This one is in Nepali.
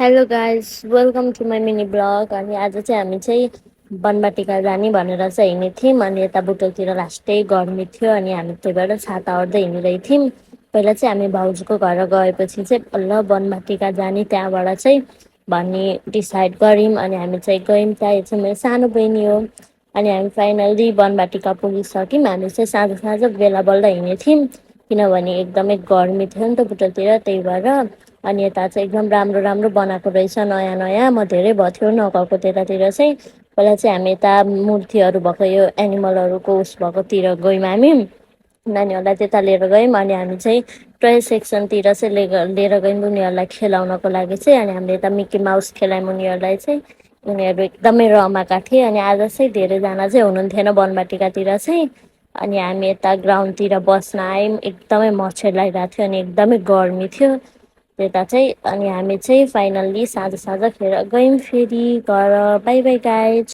Hello guys, welcome to my mini blog. अनि आज चाहिँ हामी चाहिँ बनबाटिका जाने भनेर चाहिँ हिँडेको थियौँ। अनि यता बुटोलतिर लास्टै गर्मी थियो अनि हामी त्यही भएर छाता ओर्दै हिँडिरहेको थियौँ। पहिला चाहिँ हामी भाउजूको घर गएपछि चाहिँ बल्ल बनबाटिका जाने, त्यहाँबाट चाहिँ भन्ने डिसाइड गऱ्यौँ। अनि हामी चाहिँ गयौँ। त्यहाँ चाहिँ मेरो सानो बहिनी हो। अनि हामी फाइनल्ली बनबाटिका पुगिसक्यौँ। हामी चाहिँ साँझ साँझ बेला बल्ल हिँडेको थियौँ, किनभने एकदमै गर्मी थियो नि त बुटोलतिर, त्यही भएर। अनि यता चाहिँ एकदम राम्रो राम्रो बनाएको रहेछ, नयाँ नयाँ। म धेरै भयो थियो नगएको त्यतातिर चाहिँ। पहिला चाहिँ हामी यता मूर्तिहरू भएको यो एनिमलहरूको उस भएकोतिर गयौँ हामी, नानीहरूलाई त्यता लिएर गयौँ। अनि हामी चाहिँ टोय सेक्सनतिर चाहिँ लिएर गयौँ उनीहरूलाई खेलाउनको लागि चाहिँ। अनि हामीले यता मिकी माउस खेलायौँ उनीहरूलाई चाहिँ। उनीहरू एकदमै रमाएका थिए। अनि आज चाहिँ धेरैजना चाहिँ हुनुहुन्थेन बनबाटिकातिर चाहिँ। अनि हामी यता ग्राउन्डतिर बस्न आयौँ, एकदमै मच्छर लागिरहेको थियो अनि एकदमै गर्मी थियो त्यता चाहिँ। अनि हामी चाहिँ फाइनल्ली साँझ साँझ खेर गयौँ फेरि घर। By by guys.